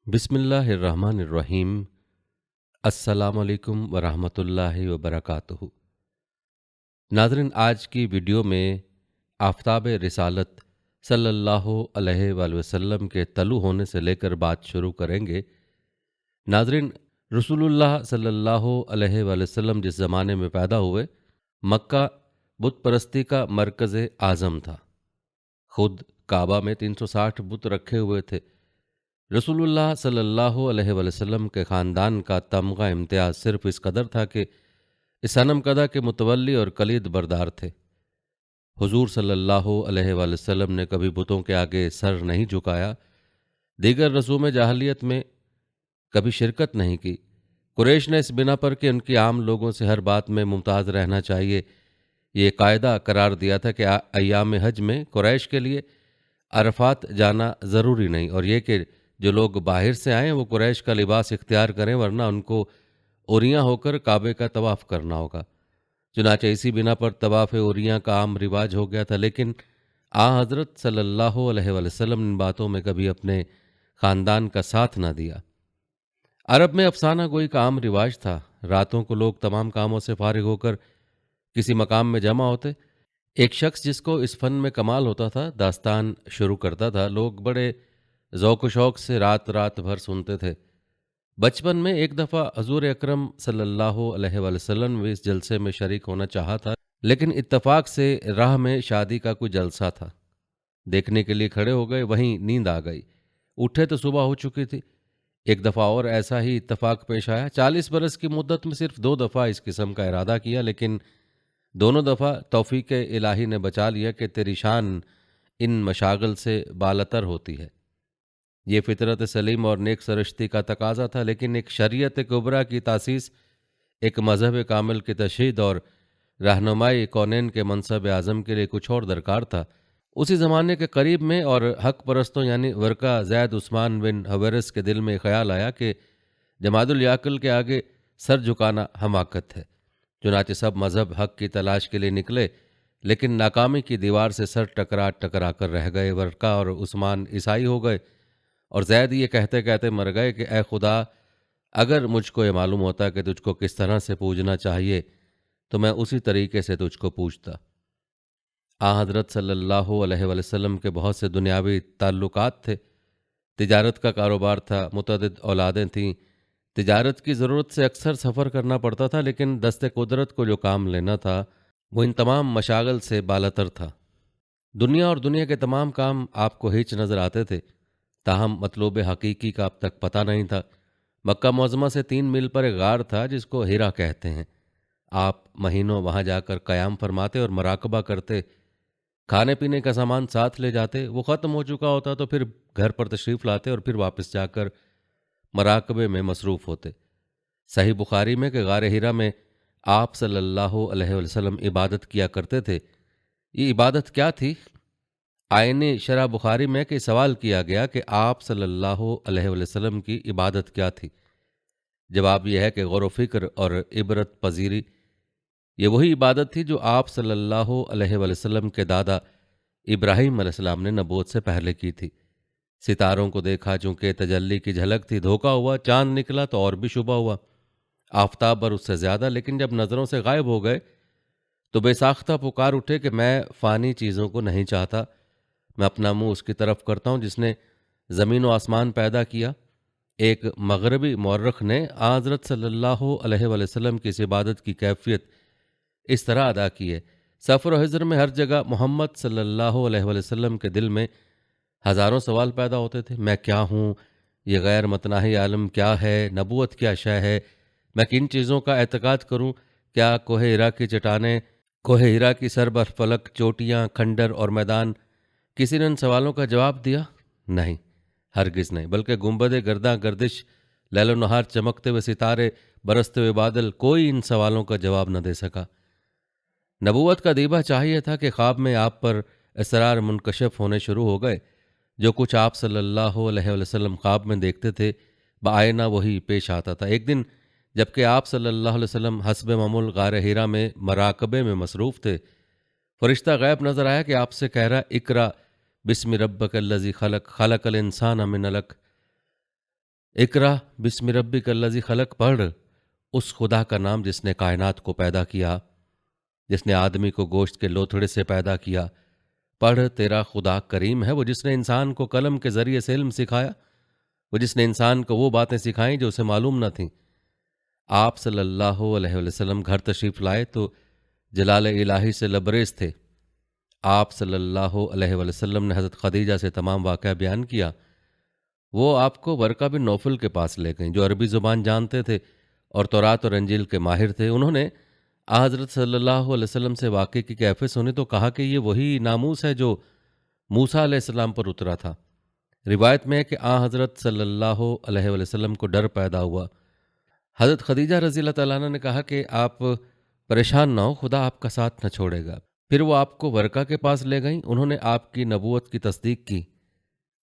بسم اللہ الرحمن الرحیم۔ السلام علیکم ورحمۃ اللہ وبرکاتہ۔ ناظرین، آج کی ویڈیو میں آفتاب رسالت صلی اللہ علیہ وآلہ وسلم کے طلوع ہونے سے لے کر بات شروع کریں گے۔ ناظرین، رسول اللہ صلی اللہ علیہ وآلہ وسلم جس زمانے میں پیدا ہوئے، مکہ بت پرستی کا مرکز اعظم تھا۔ خود کعبہ میں 360 بت رکھے ہوئے تھے۔ رسول اللہ صلی اللہ علیہ وآلہ وسلم کے خاندان کا تمغہ امتیاز صرف اس قدر تھا کہ اس صنم کدہ کے متولی اور کلید بردار تھے۔ حضور صلی اللہ علیہ وآلہ وسلم نے کبھی بتوں کے آگے سر نہیں جھکایا، دیگر رسوم جاہلیت میں کبھی شرکت نہیں کی۔ قریش نے اس بنا پر کہ ان کی عام لوگوں سے ہر بات میں ممتاز رہنا چاہیے، یہ قاعدہ قرار دیا تھا کہ ایام حج میں قریش کے لیے عرفات جانا ضروری نہیں، اور یہ کہ جو لوگ باہر سے آئیں وہ قریش کا لباس اختیار کریں، ورنہ ان کو اوریاں ہو کر کعبے کا طواف کرنا ہوگا۔ چنانچہ اسی بنا پر طواف اوریاں کا عام رواج ہو گیا تھا، لیکن حضرت صلی اللہ علیہ وآلہ وسلم نے ان باتوں میں کبھی اپنے خاندان کا ساتھ نہ دیا۔ عرب میں افسانہ گوئی کا عام رواج تھا۔ راتوں کو لوگ تمام کاموں سے فارغ ہو کر کسی مقام میں جمع ہوتے۔ ایک شخص جس کو اس فن میں کمال ہوتا تھا داستان شروع کرتا تھا۔ لوگ بڑے ذوق و شوق سے رات رات بھر سنتے تھے۔ بچپن میں ایک دفعہ حضور اکرم صلی اللہ علیہ وآلہ وسلم نے اس جلسے میں شریک ہونا چاہا تھا، لیکن اتفاق سے راہ میں شادی کا کوئی جلسہ تھا۔ دیکھنے کے لیے کھڑے ہو گئے، وہیں نیند آ گئی۔ اٹھے تو صبح ہو چکی تھی۔ ایک دفعہ اور ایسا ہی اتفاق پیش آیا۔ 40 برس کی مدت میں صرف 2 دفعہ اس قسم کا ارادہ کیا، لیکن دونوں دفعہ توفیق الہی نے بچا لیا کہ تیری شان ان مشاغل سے بالاتر ہوتی ہے۔ یہ فطرت سلیم اور نیک سرشتی کا تقاضا تھا، لیکن ایک شریعت کبریٰ کی تاسیس، ایک مذہب کامل کی تشہید اور رہنمائی کونین کے منصب اعظم کے لیے کچھ اور درکار تھا۔ اسی زمانے کے قریب میں اور حق پرستوں یعنی ورقہ زید عثمان بن حویرث کے دل میں خیال آیا کہ جماد الیاکل کے آگے سر جھکانا حماقت ہے۔ چنانچہ سب مذہب حق کی تلاش کے لیے نکلے، لیکن ناکامی کی دیوار سے سر ٹکرا ٹکرا کر رہ گئے۔ ورقہ اور عثمان عیسائی ہو گئے، اور زید یہ کہتے کہتے مر گئے کہ اے خدا، اگر مجھ کو یہ معلوم ہوتا کہ تجھ کو کس طرح سے پوجنا چاہیے تو میں اسی طریقے سے تجھ کو پوجتا۔ حضرت صلی اللہ علیہ وآلہ وسلم کے بہت سے دنیاوی تعلقات تھے۔ تجارت کا کاروبار تھا، متعدد اولادیں تھیں۔ تجارت کی ضرورت سے اکثر سفر کرنا پڑتا تھا، لیکن دست قدرت کو جو کام لینا تھا وہ ان تمام مشاغل سے بالاتر تھا۔ دنیا اور دنیا کے تمام کام آپ کو ہیچ نظر آتے تھے، تاہم مطلوب حقیقی کا اب تک پتہ نہیں تھا۔ مکہ معظمہ سے 3 میل پر ایک غار تھا جس کو ہیرا کہتے ہیں۔ آپ مہینوں وہاں جا کر قیام فرماتے اور مراقبہ کرتے، کھانے پینے کا سامان ساتھ لے جاتے۔ وہ ختم ہو چکا ہوتا تو پھر گھر پر تشریف لاتے اور پھر واپس جا کر مراقبے میں مصروف ہوتے۔ صحیح بخاری میں کہ غار ہیرا میں آپ صلی اللہ علیہ وسلم عبادت کیا کرتے تھے۔ یہ عبادت کیا تھی؟ آئین شرح بخاری میں کہ سوال کیا گیا کہ آپ صلی اللہ علیہ وسلم کی عبادت کیا تھی؟ جواب یہ ہے کہ غور و فکر اور عبرت پذیری۔ یہ وہی عبادت تھی جو آپ صلی اللہ علیہ وسلم کے دادا ابراہیم علیہ السلام نے نبوت سے پہلے کی تھی۔ ستاروں کو دیکھا چونکہ تجلی کی جھلک تھی، دھوکہ ہوا، چاند نکلا تو اور بھی شبہ ہوا، آفتاب پر اس سے زیادہ، لیکن جب نظروں سے غائب ہو گئے تو بے ساختہ پکار اٹھے کہ میں فانی چیزوں کو نہیں چاہتا، میں اپنا منہ اس کی طرف کرتا ہوں جس نے زمین و آسمان پیدا کیا۔ ایک مغربی مورخ نے حضرت صلی اللہ علیہ وآلہ وسلم کی اس عبادت کی کیفیت اس طرح ادا کی ہے۔ سفر و حضر میں ہر جگہ محمد صلی اللہ علیہ وآلہ وسلم کے دل میں ہزاروں سوال پیدا ہوتے تھے۔ میں کیا ہوں؟ یہ غیر متناہی عالم کیا ہے؟ نبوت کیا شے ہے؟ میں کن چیزوں کا اعتقاد کروں؟ کیا کوہ ہیرا کی چٹانیں، کوہ ہیرا کی سربر فلک، چوٹیاں، کھنڈر اور میدان، کسی نے ان سوالوں کا جواب دیا؟ نہیں، ہرگز نہیں، بلکہ گنبد گرداں گردش، لیل و نہار چمکتے ہوئے ستارے، برستے ہوئے بادل، کوئی ان سوالوں کا جواب نہ دے سکا۔ نبوت کا دیبا چاہیے تھا کہ خواب میں آپ پر اسرار منکشف ہونے شروع ہو گئے۔ جو کچھ آپ صلی اللہ علیہ وسلم خواب میں دیکھتے تھے بآئینہ وہی پیش آتا تھا۔ ایک دن جبکہ آپ صلی اللہ علیہ وسلم حسب معمول غار ہیرا میں مراقبے میں مصروف تھے، فرشتہ غیب نظر آیا کہ آپ سے کہہ رہا، اقرا بسم ربک الذی خلق، خلق الانسان من علق۔ اقرا بسم ربک الذی خلق پڑھ اس خدا کا نام جس نے کائنات کو پیدا کیا، جس نے آدمی کو گوشت کے لوتھڑے سے پیدا کیا۔ پڑھ، تیرا خدا کریم ہے، وہ جس نے انسان کو قلم کے ذریعے سے علم سکھایا، وہ جس نے انسان کو وہ باتیں سکھائیں جو اسے معلوم نہ تھیں۔ آپ صلی اللہ علیہ وسلم گھر تشریف لائے تو جلال الہی سے لبریز تھے۔ آپ صلی اللہ علیہ وسلم نے حضرت خدیجہ سے تمام واقعہ بیان کیا۔ وہ آپ کو ورقہ بن نوفل کے پاس لے گئیں، جو عربی زبان جانتے تھے اور تورات اور انجیل کے ماہر تھے۔ انہوں نے حضرت صلی اللہ علیہ وسلم سے واقعے کی کیفیت سنی تو کہا کہ یہ وہی ناموس ہے جو موسیٰ علیہ السلام پر اترا تھا۔ روایت میں ہے کہ حضرت صلی اللہ علیہ وسلم کو ڈر پیدا ہوا۔ حضرت خدیجہ رضی اللہ تعالیٰ عنہ نے کہا کہ آپ پریشان نہ ہو، خدا آپ کا ساتھ نہ چھوڑے گا۔ پھر وہ آپ کو ورقہ کے پاس لے گئیں، انہوں نے آپ کی نبوت کی تصدیق کی۔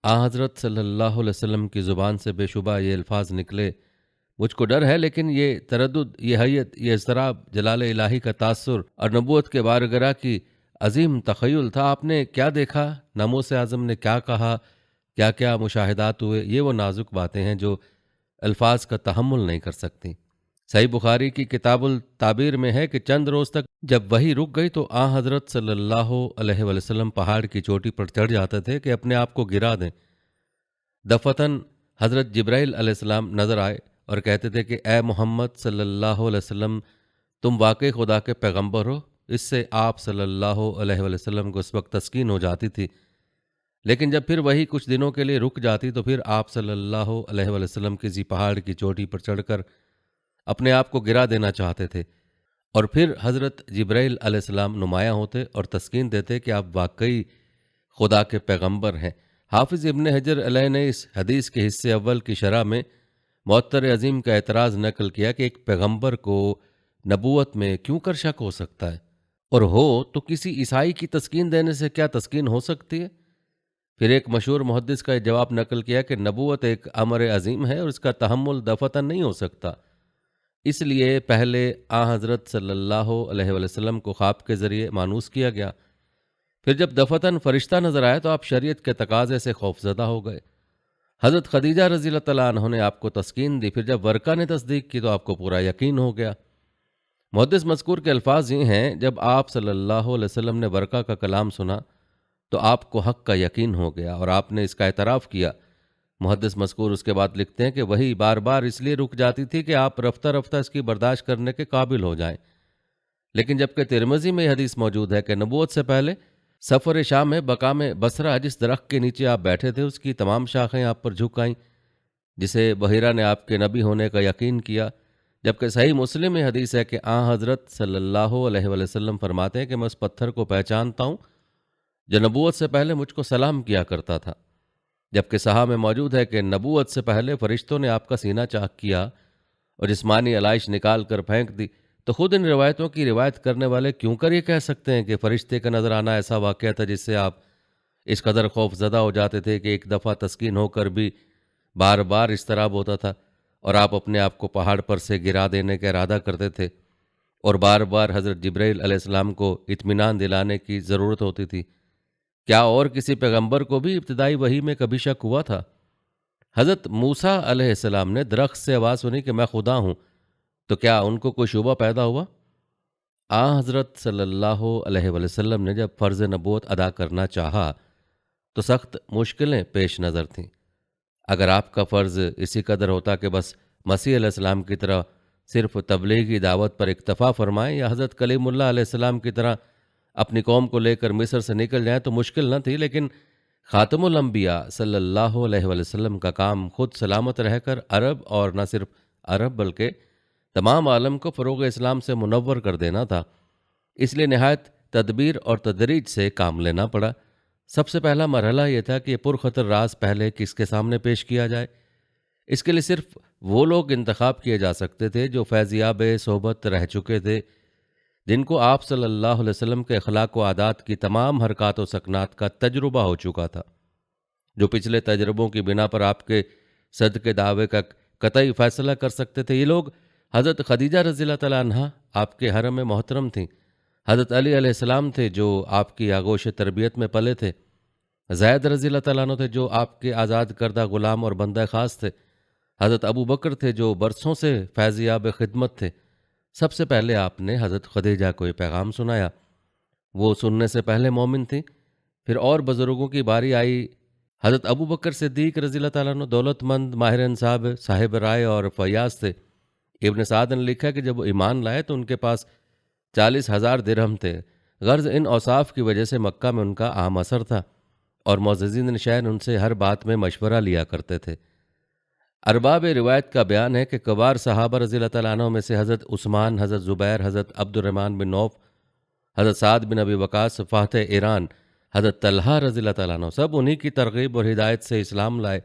حضرت صلی اللہ علیہ وسلم کی زبان سے بے شبہ یہ الفاظ نکلے، مجھ کو ڈر ہے لیکن یہ تردد، یہ حیت، یہ اضطراب جلال الہی کا تاثر اور نبوت کے بارگاہ کی عظیم تخیل تھا۔ آپ نے کیا دیکھا، ناموس اعظم نے کیا کہا، کیا کیا مشاہدات ہوئے، یہ وہ نازک باتیں ہیں جو الفاظ کا تحمل نہیں کر سکتی۔ صحیح بخاری کی کتاب التعبیر میں ہے کہ چند روز تک جب وحی رک گئی تو حضرت صلی اللہ علیہ وسلم پہاڑ کی چوٹی پر چڑھ جاتے تھے کہ اپنے آپ کو گرا دیں۔ دفتن حضرت جبرائیل علیہ السلام نظر آئے اور کہتے تھے کہ اے محمد صلی اللہ علیہ وسلم، تم واقعی خدا کے پیغمبر ہو۔ اس سے آپ صلی اللہ علیہ وسلم کو اس وقت تسکین ہو جاتی تھی، لیکن جب پھر وہی کچھ دنوں کے لیے رک جاتی تو پھر آپ صلی اللہ علیہ وسلم کسی پہاڑ کی چوٹی پر چڑھ کر اپنے آپ کو گرا دینا چاہتے تھے، اور پھر حضرت جبرائیل علیہ السلام نمایاں ہوتے اور تسکین دیتے کہ آپ واقعی خدا کے پیغمبر ہیں۔ حافظ ابن حجر علیہ نے اس حدیث کے حصے اول کی شرح میں معطر عظیم کا اعتراض نقل کیا کہ ایک پیغمبر کو نبوت میں کیوں کر شک ہو سکتا ہے، اور ہو تو کسی عیسائی کی تسکین دینے سے کیا تسکین ہو سکتی ہے؟ پھر ایک مشہور محدث کا جواب نقل کیا کہ نبوت ایک امر عظیم ہے اور اس کا تحمل دفعتاً نہیں ہو سکتا، اس لیے پہلے حضرت صلی اللہ علیہ وسلم کو خواب کے ذریعے مانوس کیا گیا، پھر جب دفعتاً فرشتہ نظر آیا تو آپ شریعت کے تقاضے سے خوفزدہ ہو گئے۔ حضرت خدیجہ رضی اللہ تعالیٰ عنہ نے آپ کو تسکین دی، پھر جب ورقہ نے تصدیق کی تو آپ کو پورا یقین ہو گیا۔ محدث مذکور کے الفاظ یہ ہیں، جب آپ صلی اللہ علیہ وسلم نے ورقہ کا کلام سنا تو آپ کو حق کا یقین ہو گیا اور آپ نے اس کا اعتراف کیا۔ محدث مذکور اس کے بعد لکھتے ہیں کہ وہی بار بار اس لیے رک جاتی تھی کہ آپ رفتہ رفتہ اس کی برداشت کرنے کے قابل ہو جائیں، لیکن جبکہ ترمذی میں یہ حدیث موجود ہے کہ نبوت سے پہلے سفر شام میں مقام بصرہ جس درخت کے نیچے آپ بیٹھے تھے اس کی تمام شاخیں آپ پر جھک آئیں، جسے بحیرہ نے آپ کے نبی ہونے کا یقین کیا۔ جبکہ صحیح مسلم میں حدیث ہے کہ حضرت صلی اللہ علیہ وسلم فرماتے ہیں کہ میں اس پتھر کو پہچانتا ہوں جو نبوت سے پہلے مجھ کو سلام کیا کرتا تھا۔ جبکہ صحاح میں موجود ہے کہ نبوت سے پہلے فرشتوں نے آپ کا سینہ چاک کیا اور جسمانی علائش نکال کر پھینک دی، تو خود ان روایتوں کی روایت کرنے والے کیوں کر یہ کہہ سکتے ہیں کہ فرشتے کا نظر آنا ایسا واقعہ تھا جس سے آپ اس قدر خوف زدہ ہو جاتے تھے کہ ایک دفعہ تسکین ہو کر بھی بار بار اضطراب ہوتا تھا اور آپ اپنے آپ کو پہاڑ پر سے گرا دینے کا ارادہ کرتے تھے اور بار بار حضرت جبرائیل علیہ السلام کو اطمینان دلانے کی ضرورت ہوتی تھی؟ کیا اور کسی پیغمبر کو بھی ابتدائی وحی میں کبھی شک ہوا تھا؟ حضرت موسیٰ علیہ السلام نے درخت سے آواز سنی کہ میں خدا ہوں، تو کیا ان کو کوئی شبہ پیدا ہوا؟ حضرت صلی اللہ علیہ وسلم نے جب فرض نبوت ادا کرنا چاہا تو سخت مشکلیں پیش نظر تھیں۔ اگر آپ کا فرض اسی قدر ہوتا کہ بس مسیح علیہ السلام کی طرح صرف تبلیغی دعوت پر اکتفا فرمائیں یا حضرت کلیم اللہ علیہ السلام کی طرح اپنی قوم کو لے کر مصر سے نکل جائیں تو مشکل نہ تھی، لیکن خاتم الانبیاء صلی اللہ علیہ وسلم کا کام خود سلامت رہ کر عرب اور نہ صرف عرب بلکہ تمام عالم کو فروغ اسلام سے منور کر دینا تھا۔ اس لیے نہایت تدبیر اور تدریج سے کام لینا پڑا۔ سب سے پہلا مرحلہ یہ تھا کہ پرخطر راز پہلے کس کے سامنے پیش کیا جائے۔ اس کے لیے صرف وہ لوگ انتخاب کیے جا سکتے تھے جو فیضیاب صحبت رہ چکے تھے، جن کو آپ صلی اللہ علیہ وسلم کے اخلاق و عادات کی تمام حرکات و سکنات کا تجربہ ہو چکا تھا، جو پچھلے تجربوں کی بنا پر آپ کے صدق دعوے کا قطعی فیصلہ کر سکتے تھے۔ یہ لوگ حضرت خدیجہ رضی اللہ تعالیٰ عنہ آپ کے حرم محترم تھیں، حضرت علی علیہ السلام تھے جو آپ کی آغوش تربیت میں پلے تھے، زید رضی اللہ تعالیٰ عنہ تھے جو آپ کے آزاد کردہ غلام اور بندہ خاص تھے، حضرت ابو بکر تھے جو برسوں سے فیضیاب خدمت تھے۔ سب سے پہلے آپ نے حضرت خدیجہ کو یہ پیغام سنایا۔ وہ سننے سے پہلے مومن تھیں۔ پھر اور بزرگوں کی باری آئی۔ حضرت ابو بکر صدیق رضی اللہ تعالیٰ عنہ دولت مند، ماہر انصاب، صاحب رائے اور فیاض تھے۔ ابن سعد نے لکھا کہ جب وہ ایمان لائے تو ان کے پاس 40,000 درہم تھے۔ غرض ان اوصاف کی وجہ سے مکہ میں ان کا عام اثر تھا اور معززین شأن ان سے ہر بات میں مشورہ لیا کرتے تھے۔ ارباب روایت کا بیان ہے کہ کبار صحابہ رضی اللہ تعالیٰ عنہ میں سے حضرت عثمان، حضرت زبیر، حضرت عبد الرحمن بن عوف، حضرت سعد بن ابی وقاص، فاتح ایران، حضرت طلحہ رضی اللہ تعالیٰ عنہ سب انہی کی ترغیب اور ہدایت سے اسلام لائے۔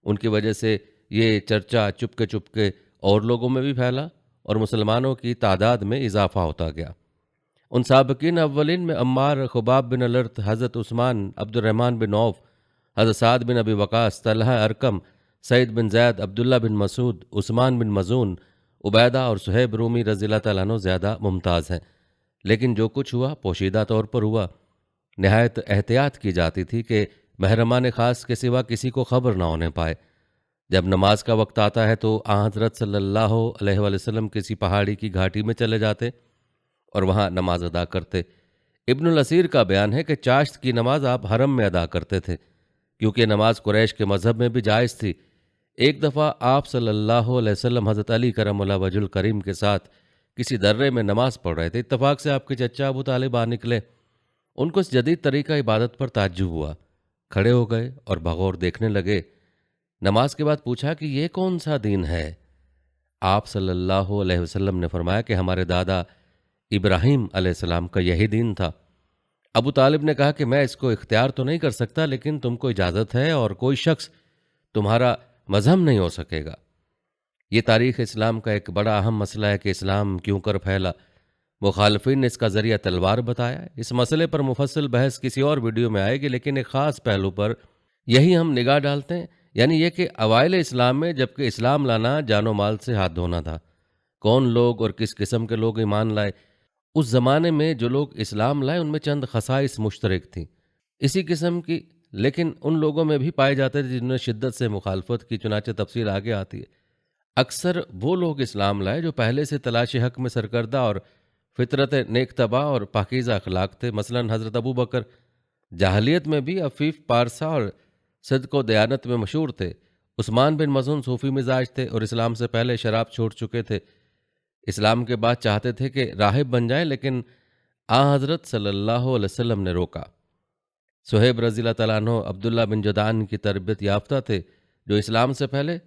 ان کی وجہ سے یہ چرچا چپکے اور لوگوں میں بھی پھیلا اور مسلمانوں کی تعداد میں اضافہ ہوتا گیا۔ ان سابقین اولین میں عمار، خباب بن الرت، حضرت عثمان، عبد الرحمن بن عوف، حضرت سعد بن ابی وقاص، طلحہ ارقم، سعید بن زید، عبداللہ بن مسعود، عثمان بن مظعون، عبیدہ اور صہیب رومی رضی اللہ تعالیٰ عنہ زیادہ ممتاز ہیں۔ لیکن جو کچھ ہوا پوشیدہ طور پر ہوا۔ نہایت احتیاط کی جاتی تھی کہ محرمان خاص کے سوا کسی کو خبر نہ ہونے پائے۔ جب نماز کا وقت آتا ہے تو آن حضرت صلی اللہ علیہ وآلہ وسلم کسی پہاڑی کی گھاٹی میں چلے جاتے اور وہاں نماز ادا کرتے۔ ابن الاسیر کا بیان ہے کہ چاشت کی نماز آپ حرم میں ادا کرتے تھے، کیونکہ نماز قریش کے مذہب میں بھی جائز تھی۔ ایک دفعہ آپ صلی اللہ علیہ وسلم حضرت علی کرم اللہ وجہ الکریم کے ساتھ کسی درے میں نماز پڑھ رہے تھے۔ اتفاق سے آپ کے چچا ابو طالب آ نکلے۔ ان کو اس جدید طریقہ عبادت پر تعجب ہوا، کھڑے ہو گئے اور بغور دیکھنے لگے۔ نماز کے بعد پوچھا کہ یہ کون سا دین ہے؟ آپ صلی اللہ علیہ وسلم نے فرمایا کہ ہمارے دادا ابراہیم علیہ السلام کا یہی دین تھا۔ ابو طالب نے کہا کہ میں اس کو اختیار تو نہیں کر سکتا، لیکن تم کو اجازت ہے اور کوئی شخص تمہارا مذہب نہیں ہو سکے گا۔ یہ تاریخ اسلام کا ایک بڑا اہم مسئلہ ہے کہ اسلام کیوں کر پھیلا۔ مخالفین نے اس کا ذریعہ تلوار بتایا ہے۔ اس مسئلے پر مفصل بحث کسی اور ویڈیو میں آئے گی، لیکن ایک خاص پہلو پر یہی ہم نگاہ ڈالتے ہیں، یعنی یہ کہ اوائل اسلام میں جبکہ اسلام لانا جان و مال سے ہاتھ دھونا تھا، کون لوگ اور کس قسم کے لوگ ایمان لائے۔ اس زمانے میں جو لوگ اسلام لائے ان میں چند خصائص مشترک تھیں اسی قسم کی، لیکن ان لوگوں میں بھی پائے جاتے تھے جنہوں نے شدت سے مخالفت کی، چنانچہ تفصیل آگے آتی ہے۔ اکثر وہ لوگ اسلام لائے جو پہلے سے تلاش حق میں سرکردہ اور فطرت نیک طبع اور پاکیزہ اخلاق تھے۔ مثلا حضرت ابو بکر جاہلیت میں بھی عفیف، پارسا اور صدق و دیانت میں مشہور تھے۔ عثمان بن مظعون صوفی مزاج تھے اور اسلام سے پہلے شراب چھوڑ چکے تھے۔ اسلام کے بعد چاہتے تھے کہ راہب بن جائیں، لیکن حضرت صلی اللہ علیہ وسلم نے روکا۔ صہیب رضی اللہ تعالیٰ عنہ عبداللہ بن جدعان کی تربیت یافتہ تھے، جو اسلام سے پہلے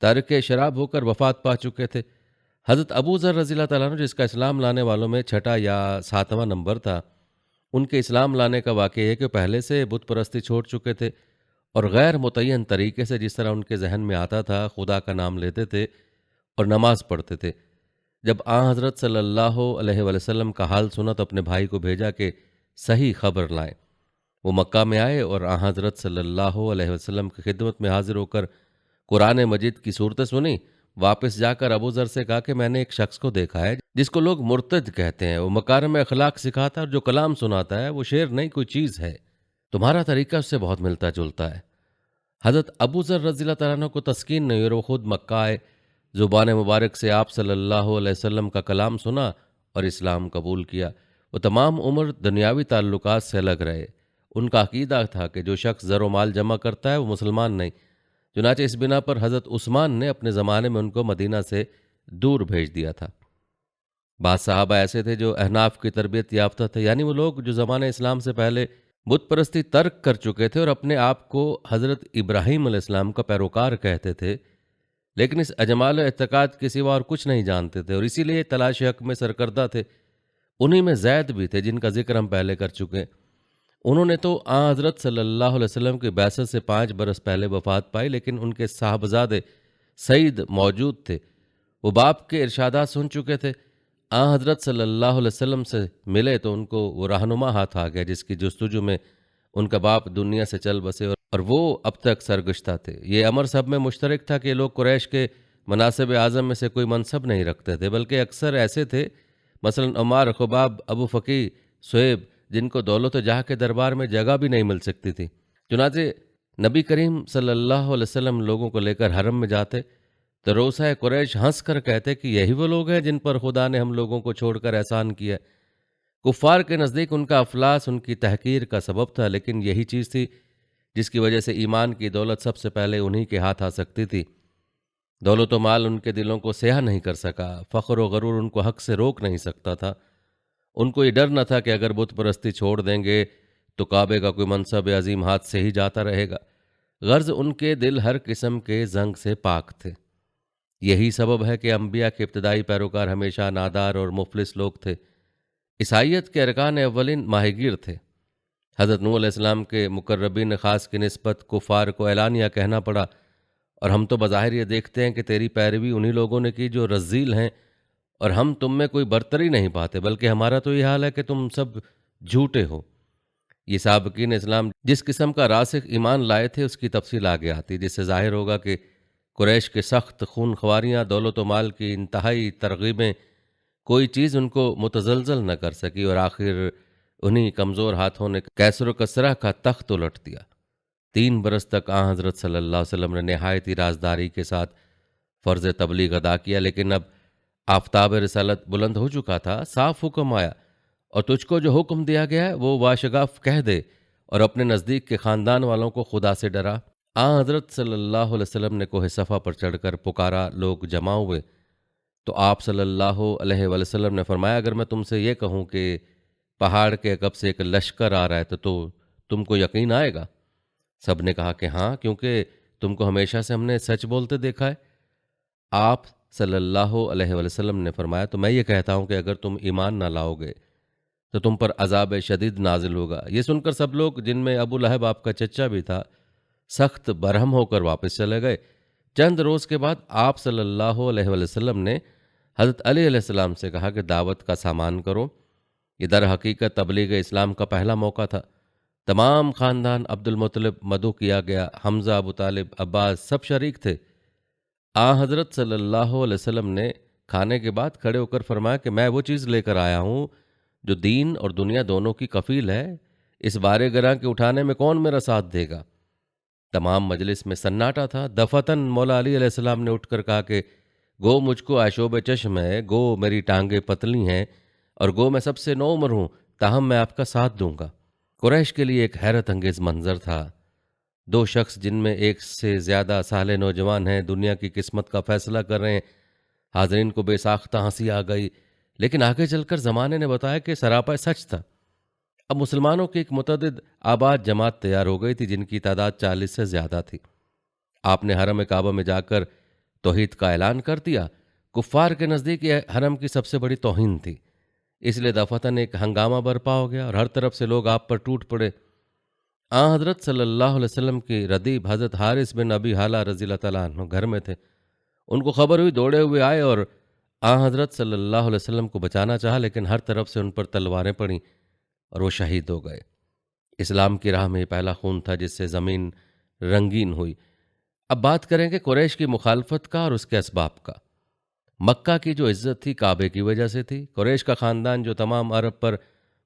ترک شراب ہو کر وفات پا چکے تھے۔ حضرت ابو ذر رضی اللہ تعالیٰ عنہ جس کا اسلام لانے والوں میں چھٹا یا 7واں نمبر تھا، ان کے اسلام لانے کا واقعہ یہ کہ پہلے سے بت پرستی چھوڑ چکے تھے اور غیر متعین طریقے سے جس طرح ان کے ذہن میں آتا تھا خدا کا نام لیتے تھے اور نماز پڑھتے تھے۔ جب حضرت صلی اللہ علیہ وآلہ وسلم کا حال سنا تو اپنے بھائی کو بھیجا کہ صحیح خبر لائیں۔ وہ مکہ میں آئے اور حضرت صلی اللہ علیہ وسلم کی خدمت میں حاضر ہو کر قرآن مجید کی صورتیں سنی۔ واپس جا کر ابو ذر سے کہا کہ میں نے ایک شخص کو دیکھا ہے جس کو لوگ مرتد کہتے ہیں، وہ مکارم اخلاق سکھاتا ہے اور جو کلام سناتا ہے وہ شعر نہیں کوئی چیز ہے، تمہارا طریقہ اس سے بہت ملتا جلتا ہے۔ حضرت ابو ذر رضی اللہ تعالیٰ عنہ کو تسکین نہیں اور وہ خود مکہ آئے، زبان مبارک سے آپ صلی اللہ علیہ وسلم کا کلام سنا اور اسلام قبول کیا۔ وہ تمام عمر دنیاوی تعلقات سے الگ رہے۔ ان کا عقیدہ تھا کہ جو شخص زر و مال جمع کرتا ہے وہ مسلمان نہیں۔ چنانچہ اس بنا پر حضرت عثمان نے اپنے زمانے میں ان کو مدینہ سے دور بھیج دیا تھا۔ بعض صحابہ ایسے تھے جو احناف کی تربیت یافتہ تھے، یعنی وہ لوگ جو زمانہ اسلام سے پہلے بت پرستی ترک کر چکے تھے اور اپنے آپ کو حضرت ابراہیم علیہ السلام کا پیروکار کہتے تھے، لیکن اس اجمال اعتقاد کے سوا اور کچھ نہیں جانتے تھے اور اسی لیے تلاش حق میں سرکردہ تھے۔ انہی میں زید بھی تھے جن کا ذکر ہم پہلے کر چکے۔ انہوں نے تو حضرت صلی اللہ علیہ وسلم کی بعثت سے 5 برس پہلے وفات پائی، لیکن ان کے صاحبزادے سعید موجود تھے۔ وہ باپ کے ارشادات سن چکے تھے۔ حضرت صلی اللہ علیہ وسلم سے ملے تو ان کو وہ رہنما ہاتھ آ گیا جس کی جستجو میں ان کا باپ دنیا سے چل بسے اور وہ اب تک سرگشتہ تھے۔ یہ امر سب میں مشترک تھا کہ لوگ قریش کے مناصب اعظم میں سے کوئی منصب نہیں رکھتے تھے، بلکہ اکثر ایسے تھے، مثلا عمار، خباب، ابو فقی، صہیب، جن کو دولت و جاہ کے دربار میں جگہ بھی نہیں مل سکتی تھی۔ چنانچہ نبی کریم صلی اللہ علیہ وسلم لوگوں کو لے کر حرم میں جاتے، تو روسا قریش ہنس کر کہتے کہ یہی وہ لوگ ہیں جن پر خدا نے ہم لوگوں کو چھوڑ کر احسان کیا ہے۔ کفار کے نزدیک ان کا افلاس ان کی تحقیر کا سبب تھا، لیکن یہی چیز تھی جس کی وجہ سے ایمان کی دولت سب سے پہلے انہی کے ہاتھ آ سکتی تھی۔ دولت و مال ان کے دلوں کو سیاہ نہیں کر سکا، فخر و غرور ان کو حق سے روک نہیں سکتا تھا۔ ان کو یہ ڈر نہ تھا کہ اگر بت پرستی چھوڑ دیں گے تو کعبے کا کوئی منصب عظیم ہاتھ سے ہی جاتا رہے گا۔ غرض ان کے دل ہر قسم کے زنگ سے پاک تھے۔ یہی سبب ہے کہ انبیاء کے ابتدائی پیروکار ہمیشہ نادار اور مفلس لوگ تھے۔ عیسائیت کے ارکان اولین ماہی گیر تھے۔ حضرت نوح علیہ السلام کے مقربین خاص کی نسبت کفار کو اعلانیہ کہنا پڑا، اور ہم تو بظاہر یہ دیکھتے ہیں کہ تیری پیروی انہی لوگوں نے کی جو رذیل ہیں، اور ہم تم میں کوئی برتری نہیں پاتے، بلکہ ہمارا تو یہ حال ہے کہ تم سب جھوٹے ہو۔ یہ سابقین اسلام جس قسم کا راسخ ایمان لائے تھے اس کی تفصیل آگے آتی، جس سے ظاہر ہوگا کہ قریش کے سخت خون خواریاں، دولت و مال کی انتہائی ترغیبیں، کوئی چیز ان کو متزلزل نہ کر سکی، اور آخر انہی کمزور ہاتھوں نے کیسر و کسرا کا تخت الٹ دیا۔ 3 برس تک آن حضرت صلی اللہ علیہ وسلم نے نہایت ہی رازداری کے ساتھ فرض تبلیغ ادا کیا، لیکن اب آفتاب رسالت بلند ہو چکا تھا۔ صاف حکم آیا، اور تجھ کو جو حکم دیا گیا ہے وہ واشگاف کہہ دے، اور اپنے نزدیک کے خاندان والوں کو خدا سے ڈرا۔ آن حضرت صلی اللہ علیہ وسلم نے کوہ صفا پر چڑھ کر پکارا، لوگ جمع ہوئے تو آپ صلی اللہ علیہ وسلم نے فرمایا، اگر میں تم سے یہ کہوں کہ پہاڑ کے عقب سے ایک لشکر آ رہا ہے تو تم کو یقین آئے گا؟ سب نے کہا کہ ہاں، کیونکہ تم کو ہمیشہ سے ہم نے سچ بولتے دیکھا ہے۔ آپ صلی اللہ علیہ وسلم نے فرمایا، تو میں یہ کہتا ہوں کہ اگر تم ایمان نہ لاؤ گے تو تم پر عذاب شدید نازل ہوگا۔ یہ سن کر سب لوگ، جن میں ابو لہب آپ کا چچا بھی تھا، سخت برہم ہو کر واپس چلے گئے۔ چند روز کے بعد آپ صلی اللہ علیہ وسلم نے حضرت علی علیہ السلام سے کہا کہ دعوت کا سامان کرو۔ یہ در حقیقت تبلیغ اسلام کا پہلا موقع تھا۔ تمام خاندان، عبد المطلب مدعو کیا گیا، حمزہ، ابو طالب، عباس، سب شریک تھے۔ حضرت صلی اللہ علیہ وسلم نے کھانے کے بعد کھڑے ہو کر فرمایا کہ میں وہ چیز لے کر آیا ہوں جو دین اور دنیا دونوں کی کفیل ہے۔ اس بارے گراں کے اٹھانے میں کون میرا ساتھ دے گا؟ تمام مجلس میں سناٹا تھا۔ دفتن مولا علی علیہ السلام نے اٹھ کر کہا کہ گو مجھ کو آشوب چشم ہے، گو میری ٹانگیں پتلی ہیں، اور گو میں سب سے نو عمر ہوں، تاہم میں آپ کا ساتھ دوں گا۔ قریش کے لیے ایک حیرت انگیز منظر تھا۔ 2 شخص جن میں ایک سے زیادہ صالح نوجوان ہیں دنیا کی قسمت کا فیصلہ کر رہے ہیں۔ حاضرین کو بے ساختہ ہنسی آ گئی، لیکن آگے چل کر زمانے نے بتایا کہ سراپا سچ تھا۔ اب مسلمانوں کی ایک متعدد آباد جماعت تیار ہو گئی تھی، جن کی تعداد 40 سے زیادہ تھی۔ آپ نے حرم کعبہ میں جا کر توحید کا اعلان کر دیا۔ کفار کے نزدیک یہ حرم کی سب سے بڑی توہین تھی، اس لیے دفتن ایک ہنگامہ برپا ہو گیا، اور ہر طرف سے لوگ آپ پر ٹوٹ پڑے۔ حضرت صلی اللہ علیہ وسلم کی ردیب حضرت حارث بن ابی حالہ رضی اللہ تعالیٰ عنہ گھر میں تھے۔ ان کو خبر ہوئی، دوڑے ہوئے آئے اور حضرت صلی اللہ علیہ وسلم کو بچانا چاہا، لیکن ہر طرف سے ان پر تلواریں پڑیں اور وہ شہید ہو گئے۔ اسلام کی راہ میں یہ پہلا خون تھا جس سے زمین رنگین ہوئی۔ اب بات کریں کہ قریش کی مخالفت کا اور اس کے اسباب کا۔ مکہ کی جو عزت تھی کعبے کی وجہ سے تھی۔ قریش کا خاندان جو تمام عرب پر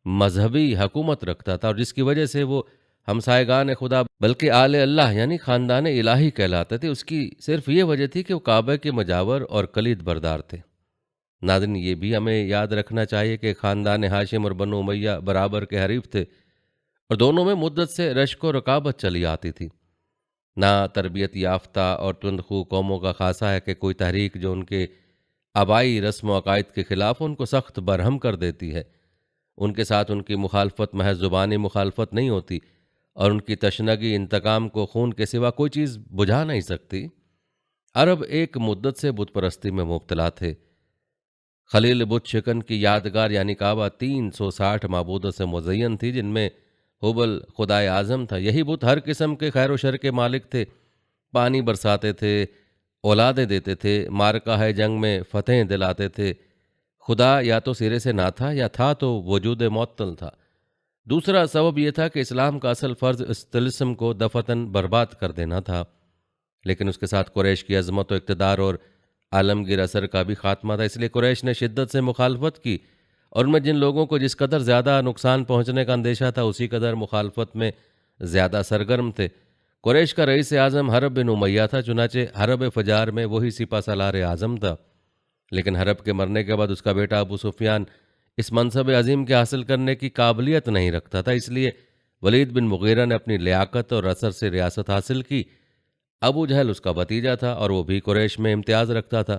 مذہبی حکومت رکھتا تھا، اور جس کی وجہ سے وہ ہمسائگان خدا بلکہ آل اللہ یعنی خاندان الہی کہلاتے تھے، اس کی صرف یہ وجہ تھی کہ وہ کعبے کے مجاور اور کلید بردار تھے۔ ناظرین، یہ بھی ہمیں یاد رکھنا چاہیے کہ خاندان ہاشم اور بنو امیہ برابر کے حریف تھے، اور دونوں میں مدت سے رشک و رکابت چلی آتی تھی۔ نہ تربیت یافتہ اور تندخو قوموں کا خاصہ ہے کہ کوئی تحریک جو ان کے آبائی رسم و عقائد کے خلاف ان کو سخت برہم کر دیتی ہے۔ ان کے ساتھ ان کی مخالفت محض زبانی مخالفت نہیں ہوتی، اور ان کی تشنگی انتقام کو خون کے سوا کوئی چیز بجھا نہیں سکتی۔ عرب ایک مدت سے بت پرستی میں مبتلا تھے۔ خلیل بت شکن کی یادگار یعنی کعبہ 360 معبودوں سے مزین تھی، جن میں حبل خدائے اعظم تھا۔ یہی بت ہر قسم کے خیر و شر کے مالک تھے، پانی برساتے تھے، اولادیں دیتے تھے، مارکہ جنگ میں فتحیں دلاتے تھے۔ خدا یا تو سرے سے نہ تھا، یا تھا تو وجود معطل تھا۔ دوسرا سبب یہ تھا کہ اسلام کا اصل فرض اس طلسم کو دفتن برباد کر دینا تھا، لیکن اس کے ساتھ قریش کی عظمت و اقتدار اور عالمگیر اثر کا بھی خاتمہ تھا۔ اس لیے قریش نے شدت سے مخالفت کی، اور ان میں جن لوگوں کو جس قدر زیادہ نقصان پہنچنے کا اندیشہ تھا، اسی قدر مخالفت میں زیادہ سرگرم تھے۔ قریش کا رئیس اعظم حرب بن امیہ تھا، چنانچہ حرب فجار میں وہی سپہ سالار اعظم تھا، لیکن حرب کے مرنے کے بعد اس کا بیٹا ابو سفیان اس منصب عظیم کے حاصل کرنے کی قابلیت نہیں رکھتا تھا، اس لیے ولید بن مغیرہ نے اپنی لیاقت اور اثر سے ریاست حاصل کی۔ ابو جہل اس کا بھتیجا تھا اور وہ بھی قریش میں امتیاز رکھتا تھا۔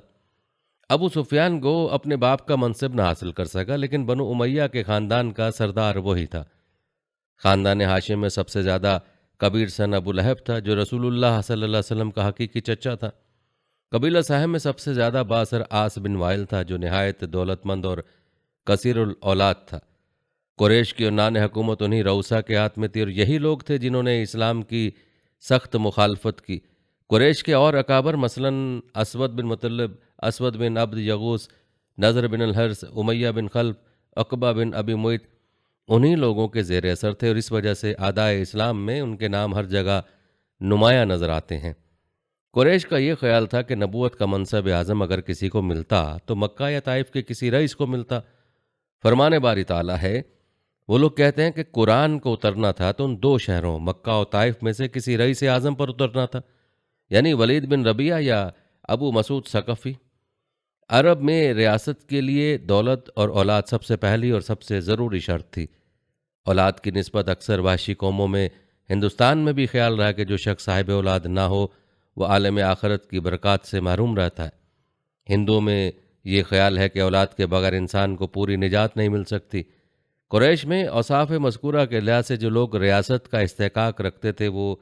ابو سفیان گو اپنے باپ کا منصب نہ حاصل کر سکا، لیکن بنو امیہ کے خاندان کا سردار وہی تھا۔ خاندان ہاشم میں سب سے زیادہ کبیر سن ابو لہب تھا، جو رسول اللہ صلی اللہ علیہ وسلم کا حقیقی چچا تھا۔ قبیلہ سہم میں سب سے زیادہ بااثر عاص بن وائل تھا، جو نہایت دولت مند اور کثیر الاولاد تھا۔ قریش کی عنان حکومت انہی روسا کے ہاتھ میں تھی، اور یہی لوگ تھے جنہوں نے اسلام کی سخت مخالفت کی۔ قریش کے اور اکابر مثلاً اسود بن مطلب، اسود بن عبد یغوث، نضر بن الحرث، امیہ بن خلف، عقبہ بن ابی معیط انہی لوگوں کے زیر اثر تھے، اور اس وجہ سے اعدائے اسلام میں ان کے نام ہر جگہ نمایاں نظر آتے ہیں۔ قریش کا یہ خیال تھا کہ نبوت کا منصب اعظم اگر کسی کو ملتا تو مکہ یا طائف کے کسی رئیس کو ملتا۔ فرمان باری تعالیٰ ہے، وہ لوگ کہتے ہیں کہ قرآن کو اترنا تھا تو ان دو شہروں مکہ اور طائف میں سے کسی رئیس اعظم پر اترنا تھا، یعنی ولید بن ربیعہ یا ابو مسعود ثقفی۔ عرب میں ریاست کے لیے دولت اور اولاد سب سے پہلی اور سب سے ضروری شرط تھی۔ اولاد کی نسبت اکثر وحشی قوموں میں ہندوستان میں بھی خیال رہا کہ جو شخص صاحب اولاد نہ ہو وہ عالم آخرت کی برکات سے محروم رہتا ہے۔ ہندوؤں میں یہ خیال ہے کہ اولاد کے بغیر انسان کو پوری نجات نہیں مل سکتی۔ قریش میں اوصاف مذکورہ کے لحاظ سے جو لوگ ریاست کا استحقاق رکھتے تھے وہ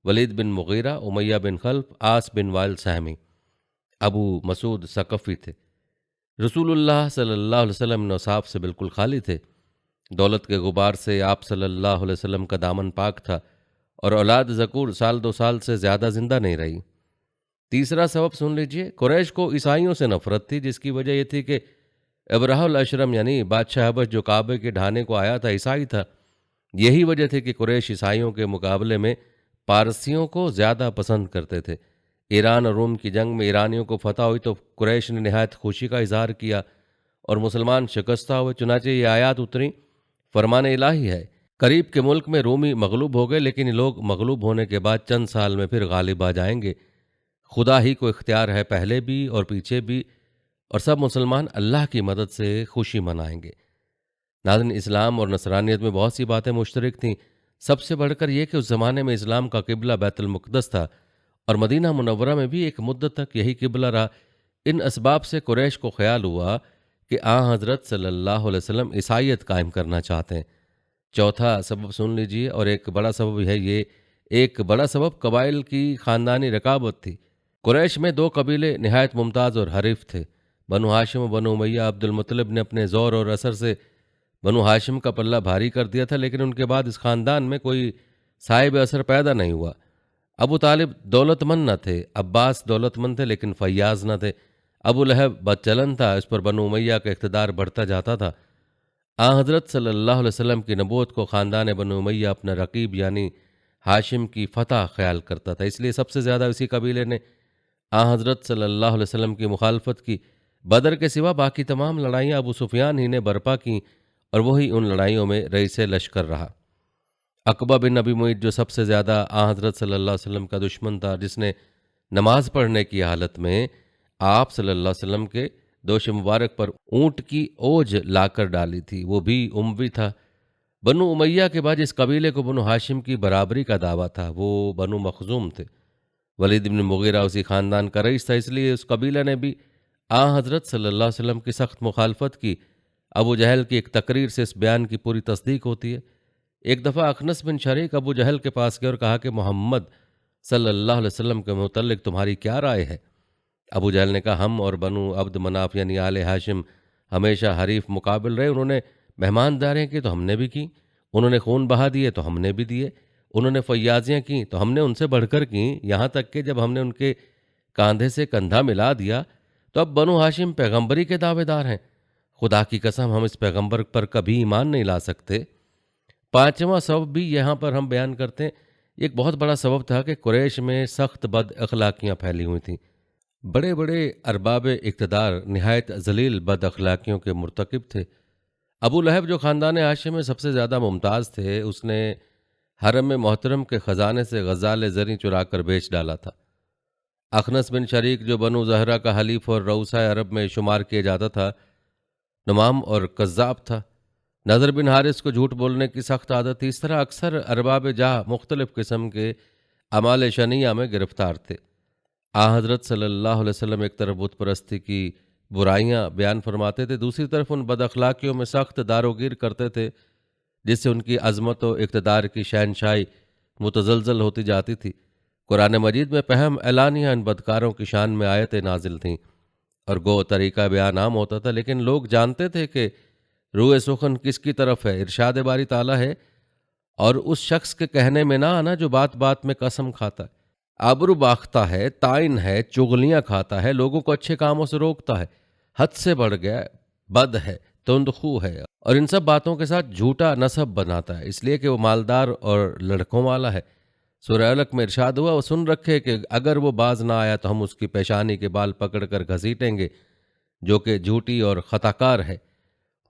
ولید بن مغیرہ، امیہ بن خلف، عاص بن وائل سہمی، ابو مسعود ثقفی تھے۔ رسول اللہ صلی اللہ علیہ وسلم نے اوصاف سے بالکل خالی تھے۔ دولت کے غبار سے آپ صلی اللہ علیہ وسلم کا دامن پاک تھا، اور اولاد ذکور سال 2 سال سے زیادہ زندہ نہیں رہی۔ تیسرا سبب سن لیجئے، قریش کو عیسائیوں سے نفرت تھی، جس کی وجہ یہ تھی کہ ابرہہ الاشرم یعنی بادشاہ حبش جو کعبے کے ڈھانے کو آیا تھا عیسائی تھا۔ یہی وجہ تھی کہ قریش عیسائیوں کے مقابلے میں پارسیوں کو زیادہ پسند کرتے تھے۔ ایران اور روم کی جنگ میں ایرانیوں کو فتح ہوئی تو قریش نے نہایت خوشی کا اظہار کیا اور مسلمان شکستہ ہوئے، چنانچہ یہ آیات اتری، فرمان الہی ہے، قریب کے ملک میں رومی مغلوب ہو گئے، لیکن یہ لوگ مغلوب ہونے کے بعد چند سال میں پھر غالب آ جائیں گے۔ خدا ہی کو اختیار ہے پہلے بھی اور پیچھے بھی، اور سب مسلمان اللہ کی مدد سے خوشی منائیں گے۔ ناظرین، اسلام اور نصرانیت میں بہت سی باتیں مشترک تھیں، سب سے بڑھ کر یہ کہ اس زمانے میں اسلام کا قبلہ بیت المقدس تھا، اور مدینہ منورہ میں بھی ایک مدت تک یہی قبلہ رہا۔ ان اسباب سے قریش کو خیال ہوا کہ حضرت صلی اللہ علیہ وسلم عیسائیت قائم کرنا چاہتے ہیں۔ چوتھا سبب سن لیجئے، اور ایک بڑا سبب ہے یہ، ایک بڑا سبب قبائل کی خاندانی رقابت تھی۔ قریش میں 2 قبیلے نہایت ممتاز اور حریف تھے، بنو ہاشم و بنو امیہ۔ عبد المطلب نے اپنے زور اور اثر سے بنو ہاشم کا پلہ بھاری کر دیا تھا، لیکن ان کے بعد اس خاندان میں کوئی صاحب اثر پیدا نہیں ہوا۔ ابو طالب دولت مند نہ تھے، عباس دولت مند تھے لیکن فیاض نہ تھے، ابو لہب بد چلن تھا، اس پر بنو امیہ کا اقتدار بڑھتا جاتا تھا۔ حضرت صلی اللہ علیہ وسلم کی نبوت کو خاندان بنو امیہ اپنا رقیب یعنی ہاشم کی فتح خیال کرتا تھا، اس لیے سب سے زیادہ اسی قبیلے نے حضرت صلی اللہ علیہ وسلم کی مخالفت کی۔ بدر کے سوا باقی تمام لڑائیاں ابو سفیان ہی نے برپا کیں، اور وہی ان لڑائیوں میں رئیس لشکر رہا۔ عقبہ بن ابی معیط جو سب سے زیادہ حضرت صلی اللہ علیہ وسلم کا دشمن تھا، جس نے نماز پڑھنے کی حالت میں آپ صلی اللہ علیہ وسلم کے دوش مبارک پر اونٹ کی اوج لا کر ڈالی تھی، وہ بھی اموی تھا۔ بنو امیہ کے بعد اس قبیلے کو بنو ہاشم کی برابری کا دعویٰ تھا، وہ بنو مخزوم تھے۔ ولید بن مغیرہ اسی خاندان کا رئیس تھا، اس لیے اس قبیلہ نے بھی حضرت صلی اللہ علیہ وسلم کی سخت مخالفت کی۔ ابو جہل کی ایک تقریر سے اس بیان کی پوری تصدیق ہوتی ہے۔ ایک دفعہ اخنس بن شریک ابو جہل کے پاس گئے اور کہا کہ محمد صلی اللہ علیہ وسلم کے متعلق تمہاری کیا رائے ہے؟ ابو جہل نے کہا، ہم اور بنو عبد مناف یعنی آل ہاشم ہمیشہ حریف مقابل رہے، انہوں نے مہمانداریاں کی تو ہم نے بھی کی، انہوں نے خون بہا دیے تو ہم نے بھی دیے، انہوں نے فیاضیاں کیں تو ہم نے ان سے بڑھ کر کیں، یہاں تک کہ جب ہم نے ان کے کاندھے سے کندھا ملا دیا تو اب بنو ہاشم پیغمبری کے دعوے دار ہیں، خدا کی قسم ہم اس پیغمبر پر کبھی ایمان نہیں لا سکتے۔ پانچواں سبب بھی یہاں پر ہم بیان کرتے ہیں، ایک بہت بڑا سبب تھا کہ قریش میں سخت بد اخلاقیاں پھیلی ہوئی تھیں، بڑے بڑے ارباب اقتدار نہایت ذلیل بد اخلاقیوں کے مرتکب تھے۔ ابو لہب جو خاندان ہاشم میں سب سے زیادہ ممتاز تھے، اس نے حرم محترم کے خزانے سے غزال زریں چرا کر بیچ ڈالا تھا۔ اخنس بن شریک جو بنو زہرہ کا حلیف اور رؤسائے عرب میں شمار کیا جاتا تھا، نمام اور کذاب تھا۔ نضر بن حارث کو جھوٹ بولنے کی سخت عادت تھی۔ اس طرح اکثر ارباب جاہ مختلف قسم کے اعمال شنیعہ میں گرفتار تھے۔ حضرت صلی اللہ علیہ وسلم ایک طرف بت پرستی کی برائیاں بیان فرماتے تھے، دوسری طرف ان بد اخلاقیوں میں سخت داروگیر کرتے تھے جس سے ان کی عظمت و اقتدار کی شہنشاہی متزلزل ہوتی جاتی تھی۔ قرآن مجید میں پہم اعلانیہ ان بدکاروں کی شان میں آیتیں نازل تھیں اور گو طریقہ بیان عام ہوتا تھا، لیکن لوگ جانتے تھے کہ روئے سخن کس کی طرف ہے۔ ارشاد باری تعالیٰ ہے، اور اس شخص کے کہنے میں نہ آنا جو بات بات میں قسم کھاتا ہے، آبرو باختہ ہے، طائن ہے، چغلیاں کھاتا ہے، لوگوں کو اچھے کاموں سے روکتا ہے، حد سے بڑھ گیا، بد ہے، تندخو ہے، اور ان سب باتوں کے ساتھ جھوٹا نسب بناتا ہے اس لیے کہ وہ مالدار اور لڑکوں والا ہے۔ سورہ علق میں ارشاد ہوا، وہ سن رکھے کہ اگر وہ باز نہ آیا تو ہم اس کی پیشانی کے بال پکڑ کر گھسیٹیں گے، جو کہ جھوٹی اور خطا کار ہے۔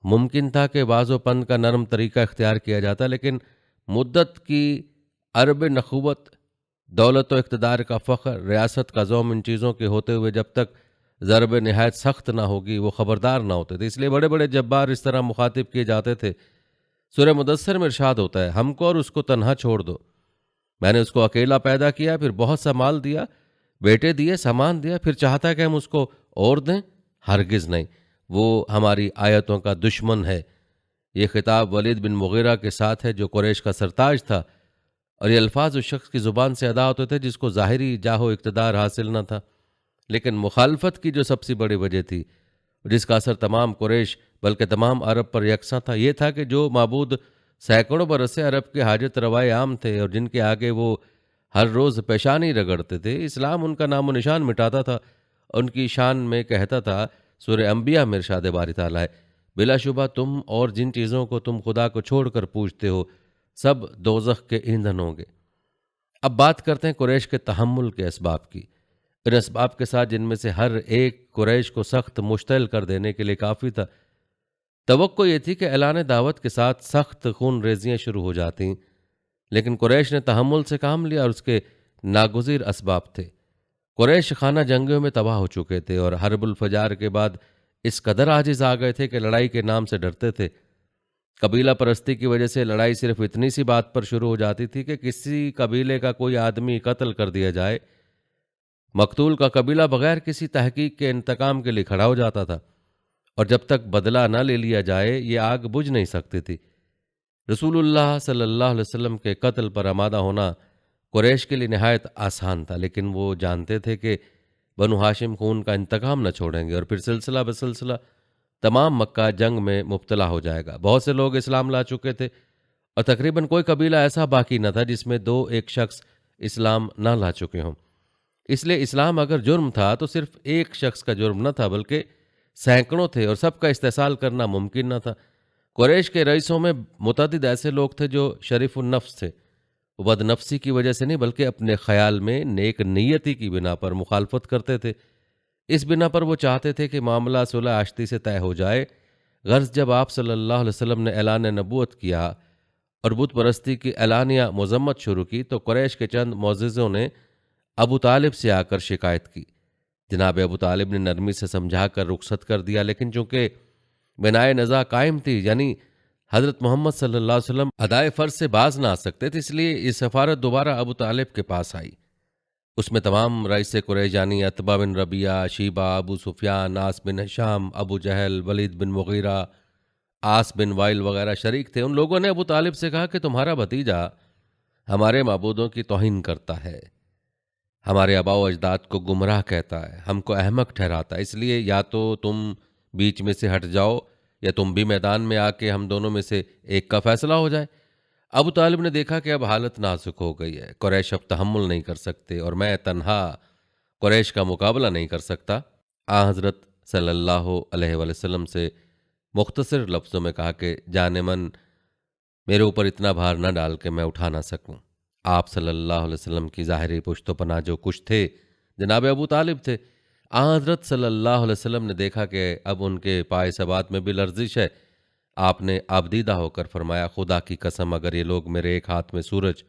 ممکن تھا کہ بعض و پند کا نرم طریقہ اختیار کیا جاتا، لیکن مدت کی عرب نخوت، دولت و اقتدار کا فخر، ریاست کا زوم، ان چیزوں کے ہوتے ہوئے جب تک ضرب نہایت سخت نہ ہوگی وہ خبردار نہ ہوتے تھے۔ اس لیے بڑے بڑے جبار اس طرح مخاطب کیے جاتے تھے۔ سورہ مدثر میں ارشاد ہوتا ہے، ہم کو اور اس کو تنہا چھوڑ دو، میں نے اس کو اکیلا پیدا کیا، پھر بہت سا مال دیا، بیٹے دیے، سامان دیا، پھر چاہتا ہے کہ ہم اس کو اور دیں؟ ہرگز نہیں، وہ ہماری آیتوں کا دشمن ہے۔ یہ خطاب ولید بن مغیرہ کے ساتھ ہے جو قریش کا سرتاج تھا، اور یہ الفاظ اس شخص کی زبان سے ادا ہوتے تھے جس کو ظاہری جاہ و اقتدار حاصل نہ تھا، لیکن مخالفت کی جو سب سے بڑی وجہ تھی، جس کا اثر تمام قریش بلکہ تمام عرب پر یکساں تھا، یہ تھا کہ جو معبود سینکڑوں برس سے عرب کے حاجت روائے عام تھے اور جن کے آگے وہ ہر روز پیشانی رگڑتے تھے، اسلام ان کا نام و نشان مٹاتا تھا، ان کی شان میں کہتا تھا۔ سورہ انبیاء میں ارشاد باری تعالیٰ ہے، بلا شبہ تم اور جن چیزوں کو تم خدا کو چھوڑ کر پوجتے ہو سب دوزخ کے ایندھن ہوں گے۔ اب بات کرتے ہیں قریش کے تحمل کے اسباب کی، ان اسباب کے ساتھ جن میں سے ہر ایک قریش کو سخت مشتعل کر دینے کے لیے کافی تھا۔ توقع یہ تھی کہ اعلان دعوت کے ساتھ سخت خون ریزیاں شروع ہو جاتیں، لیکن قریش نے تحمل سے کام لیا اور اس کے ناگزیر اسباب تھے۔ قریش خانہ جنگیوں میں تباہ ہو چکے تھے اور حرب الفجار کے بعد اس قدر عاجز آ گئے تھے کہ لڑائی کے نام سے ڈرتے تھے۔ قبیلہ پرستی کی وجہ سے لڑائی صرف اتنی سی بات پر شروع ہو جاتی تھی کہ کسی قبیلے کا کوئی آدمی قتل کر دیا جائے، مقتول کا قبیلہ بغیر کسی تحقیق کے انتقام کے لیے کھڑا ہو جاتا تھا، اور جب تک بدلہ نہ لے لیا جائے یہ آگ بجھ نہیں سکتی تھی۔ رسول اللہ صلی اللہ علیہ وسلم کے قتل پر آمادہ ہونا قریش کے لیے نہایت آسان تھا، لیکن وہ جانتے تھے کہ بنو ہاشم خون کا انتقام نہ چھوڑیں گے اور پھر سلسلہ بسلسلہ تمام مکہ جنگ میں مبتلا ہو جائے گا۔ بہت سے لوگ اسلام لا چکے تھے اور تقریباً کوئی قبیلہ ایسا باقی نہ تھا جس میں دو ایک شخص اسلام نہ لا چکے ہوں۔ اس لیے اسلام اگر جرم تھا تو صرف ایک شخص کا جرم نہ تھا بلکہ سینکڑوں تھے، اور سب کا استحصال کرنا ممکن نہ تھا۔ قریش کے رئیسوں میں متعدد ایسے لوگ تھے جو شریف النفس تھے، وہ بد نفسی کی وجہ سے نہیں بلکہ اپنے خیال میں نیک نیتی کی بنا پر مخالفت کرتے تھے۔ اس بنا پر وہ چاہتے تھے کہ معاملہ صلح آشتی سے طے ہو جائے۔ غرض جب آپ صلی اللہ علیہ وسلم نے اعلان نبوت کیا اور بت پرستی کی اعلانیہ مذمت شروع کی تو قریش کے چند معززوں نے ابو طالب سے آ کر شکایت کی۔ جناب ابو طالب نے نرمی سے سمجھا کر رخصت کر دیا، لیکن چونکہ بنائے نزاع قائم تھی، یعنی حضرت محمد صلی اللہ علیہ وسلم ادائے فرض سے باز نہ آ سکتے تھے، اس لیے یہ سفارت دوبارہ ابو طالب کے پاس آئی۔ اس میں تمام رئیس قریش یعنی عتبہ بن ربیعہ، شیبہ، ابو سفیان، عاص بن ہشام، ابو جہل، ولید بن مغیرہ، عاص بن وائل وغیرہ شریک تھے۔ ان لوگوں نے ابو طالب سے کہا کہ تمہارا بھتیجا ہمارے معبودوں کی توہین کرتا ہے، ہمارے آباء و اجداد کو گمراہ کہتا ہے، ہم کو احمق ٹھہراتا ہے، اس لیے یا تو تم بیچ میں سے ہٹ جاؤ یا تم بھی میدان میں آ کے ہم دونوں میں سے ایک کا فیصلہ ہو جائے۔ ابو طالب نے دیکھا کہ اب حالت نازک ہو گئی ہے، قریش اب تحمل نہیں کر سکتے اور میں تنہا قریش کا مقابلہ نہیں کر سکتا۔ حضرت صلی اللہ علیہ وآلہ وسلم سے مختصر لفظوں میں کہا کہ جان من میرے اوپر اتنا بھار نہ ڈال کہ میں اٹھا نہ سکوں۔ آپ صلی اللہ علیہ وسلم کی ظاہری پشت و پناہ جو کچھ تھے جناب ابو طالب تھے۔ حضرت صلی اللہ علیہ وسلم نے دیکھا کہ اب ان کے پائے ثبات میں بھی لرزش ہے۔ آپ نے آبدیدہ ہو کر فرمایا، خدا کی قسم اگر یہ لوگ میرے ایک ہاتھ میں سورج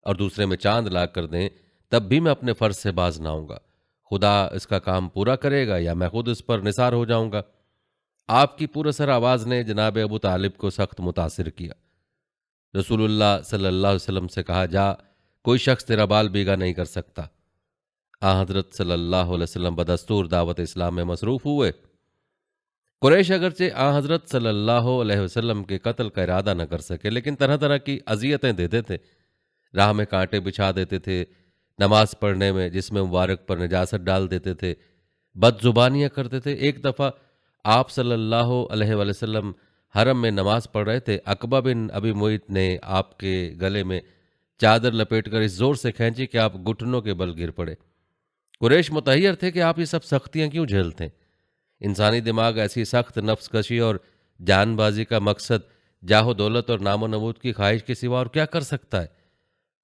اور دوسرے میں چاند لا کر دیں تب بھی میں اپنے فرض سے باز نہ آؤں گا۔ خدا اس کا کام پورا کرے گا یا میں خود اس پر نثار ہو جاؤں گا۔ آپ کی پرسر آواز نے جناب ابو طالب کو سخت متاثر کیا۔ رسول اللہ صلی اللہ علیہ وسلم سے کہا، جا، کوئی شخص تیرا بال بیگا نہیں کر سکتا۔ حضرت صلی اللہ علیہ وسلم بدستور دعوت اسلام میں مصروف ہوئے۔ قریش اگرچہ حضرت صلی اللہ علیہ وسلم کے قتل کا ارادہ نہ کر سکے، لیکن طرح طرح کی اذیتیں دیتے تھے۔ راہ میں کانٹے بچھا دیتے تھے، نماز پڑھنے میں جسم مبارک پر نجاست ڈال دیتے تھے، بد زبانیاں کرتے تھے۔ ایک دفعہ آپ صلی اللہ علیہ وآلہ وسلم حرم میں نماز پڑھ رہے تھے، عقبہ بن ابی معیط نے آپ کے گلے میں چادر لپیٹ کر اس زور سے کھینچی کہ آپ گھٹنوں کے بل گر پڑے۔ قریش متحیر تھے کہ آپ یہ سب سختیاں کیوں جھیلتے ہیں؟ انسانی دماغ ایسی سخت نفس کشی اور جان بازی کا مقصد جاہ و دولت اور نام و نمود کی خواہش کے سوا اور کیا کر سکتا ہے؟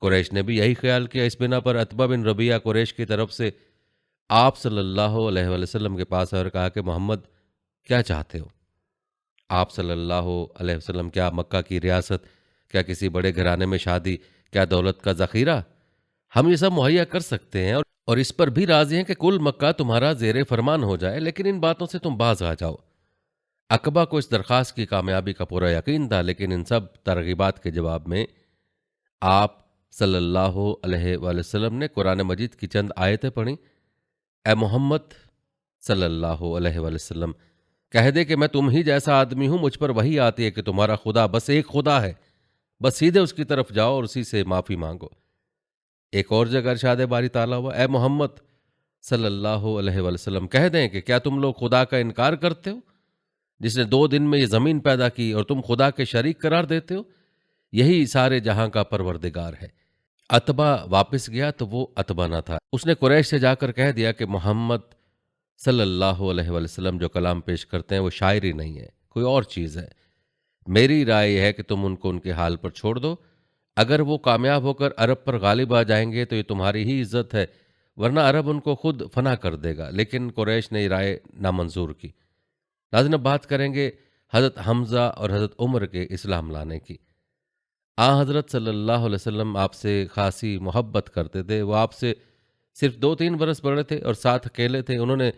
قریش نے بھی یہی خیال کیا۔ اس بنا پر عتبہ بن ربیعہ قریش کی طرف سے آپ صلی اللہ علیہ وآلہ وسلم کے پاس اور کہا کہ محمد کیا چاہتے ہو؟ آپ صلی اللہ علیہ وسلم، کیا مکہ کی ریاست، کیا کسی بڑے گھرانے میں شادی، کیا دولت کا ذخیرہ؟ ہم یہ سب مہیا کر سکتے ہیں اور اس پر بھی راضی ہیں کہ کل مکہ تمہارا زیر فرمان ہو جائے، لیکن ان باتوں سے تم باز آ جاؤ۔ عقبہ کو اس درخواست کی کامیابی کا پورا یقین تھا، لیکن ان سب ترغیبات کے جواب میں آپ صلی اللہ علیہ وآلہ وسلم نے قرآن مجید کی چند آیتیں پڑھیں۔ اے محمد صلی اللہ علیہ وآلہ وسلم، کہہ دے کہ میں تم ہی جیسا آدمی ہوں، مجھ پر وہی آتی ہے کہ تمہارا خدا بس ایک خدا ہے، بس سیدھے اس کی طرف جاؤ اور اسی سے معافی مانگو۔ ایک اور جگہ ارشاد باری تعالیٰ ہوا، اے محمد صلی اللہ علیہ وآلہ وسلم، کہہ دیں کہ کیا تم لوگ خدا کا انکار کرتے ہو جس نے 2 دن میں یہ زمین پیدا کی، اور تم خدا کے شریک قرار دیتے ہو؟ یہی سارے جہاں کا پروردگار ہے۔ عتبہ واپس گیا تو وہ عتبہ نہ تھا۔ اس نے قریش سے جا کر کہہ دیا کہ محمد صلی اللہ علیہ وآلہ وسلم جو کلام پیش کرتے ہیں وہ شاعری نہیں ہے، کوئی اور چیز ہے۔ میری رائے یہ ہے کہ تم ان کو ان کے حال پر چھوڑ دو۔ اگر وہ کامیاب ہو کر عرب پر غالب آ جائیں گے تو یہ تمہاری ہی عزت ہے، ورنہ عرب ان کو خود فنا کر دے گا۔ لیکن قریش نے یہ رائے نامنظور کی۔ ناظرین، اب بات کریں گے حضرت حمزہ اور حضرت عمر کے اسلام لانے کی۔ حضرت صلی اللہ علیہ وسلم آپ سے خاصی محبت کرتے تھے۔ وہ آپ سے صرف 2-3 برس بڑے تھے اور ساتھ اکیلے تھے۔ انہوں نے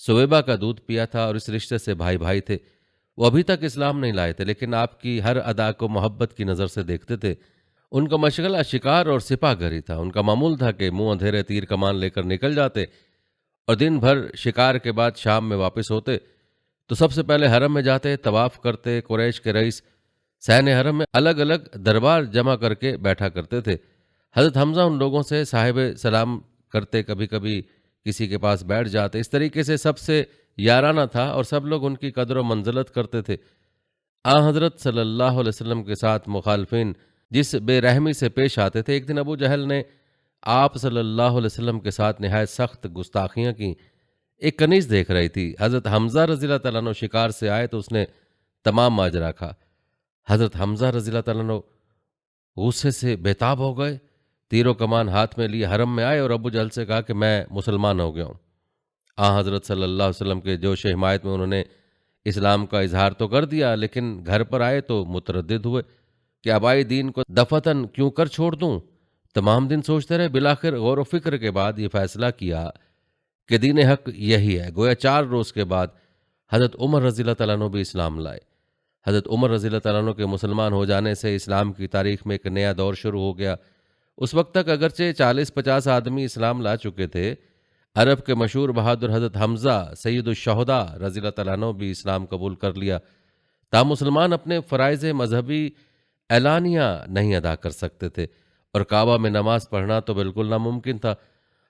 سویبہ کا دودھ پیا تھا اور اس رشتے سے بھائی بھائی تھے۔ وہ ابھی تک اسلام نہیں لائے تھے، لیکن آپ کی ہر ادا کو محبت کی نظر سے دیکھتے تھے۔ ان کا مشغلہ شکار اور سپاہ گری تھا۔ ان کا معمول تھا کہ منہ اندھیرے تیر کمان لے کر نکل جاتے اور دن بھر شکار کے بعد شام میں واپس ہوتے تو سب سے پہلے حرم میں جاتے، طواف کرتے۔ قریش کے رئیس سین حرم میں الگ الگ دربار جمع کر کے بیٹھا کرتے تھے۔ حضرت حمزہ ان لوگوں سے صاحب سلام کرتے، کبھی کبھی کسی کے پاس بیٹھ جاتے۔ اس طریقے سے سب سے یارانہ تھا اور سب لوگ ان کی قدر و منزلت کرتے تھے۔ حضرت صلی اللہ علیہ وسلم کے ساتھ مخالفین جس بے رحمی سے پیش آتے تھے، ایک دن ابو جہل نے آپ صلی اللہ علیہ وسلم کے ساتھ نہایت سخت گستاخیاں کی۔ ایک کنیز دیکھ رہی تھی۔ حضرت حمزہ رضی اللہ تعالیٰ عنہ شکار سے آئے تو اس نے تمام ماجرا کہا۔ حضرت حمزہ رضی اللہ تعالیٰ عنہ غصے سے بےتاب ہو گئے، تیر و کمان ہاتھ میں لیے حرم میں آئے اور ابو جہل سے کہا کہ میں مسلمان ہو گیا ہوں۔ حضرت صلی اللہ علیہ وسلم کے جوش حمایت میں انہوں نے اسلام کا اظہار تو کر دیا، لیکن گھر پر آئے تو متردد ہوئے کہ آبائی دین کو دفتن کیوں کر چھوڑ دوں۔ تمام دن سوچتے رہے، بالآخر غور و فکر کے بعد یہ فیصلہ کیا کہ دین حق یہی ہے۔ گویا 4 روز کے بعد حضرت عمر رضی اللہ تعالیٰ عنہ بھی اسلام لائے۔ حضرت عمر رضی اللہ تعالیٰ عنہ کے مسلمان ہو جانے سے اسلام کی تاریخ میں ایک نیا دور شروع ہو گیا۔ اس وقت تک اگرچہ 40-50 آدمی اسلام لا چکے تھے، عرب کے مشہور بہادر حضرت حمزہ سید الشہداء رضی اللہ تعالیٰ عنہ بھی اسلام قبول کر لیا۔ تاہم مسلمان اپنے فرائض مذہبی اعلانیہ نہیں ادا کر سکتے تھے اور کعبہ میں نماز پڑھنا تو بالکل ناممکن تھا۔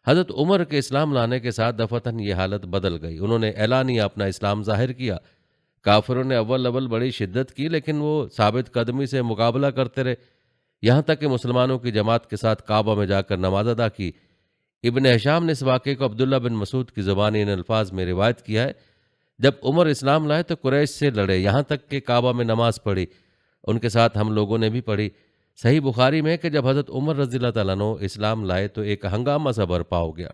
حضرت عمر کے اسلام لانے کے ساتھ دفتن یہ حالت بدل گئی۔ انہوں نے اعلانیہ اپنا اسلام ظاہر کیا۔ کافروں نے اول بڑی شدت کی، لیکن وہ ثابت قدمی سے مقابلہ کرتے رہے، یہاں تک کہ مسلمانوں کی جماعت کے ساتھ کعبہ میں جا کر نماز ادا کی۔ ابن ہشام نے اس واقعے کو عبداللہ بن مسعود کی زبانی ان الفاظ میں روایت کیا ہے، جب عمر اسلام لائے تو قریش سے لڑے، یہاں تک کہ کعبہ میں نماز پڑھی، ان کے ساتھ ہم لوگوں نے بھی پڑھی۔ صحیح بخاری میں ہے کہ جب حضرت عمر رضی اللہ تعالیٰ عنہ اسلام لائے تو ایک ہنگامہ سا برپا ہو گیا۔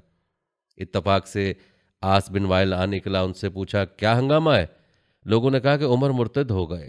اتفاق سے عاص بن وائل نکلا، ان سے پوچھا کیا ہنگامہ ہے؟ لوگوں نے کہا کہ عمر مرتد ہو گئے۔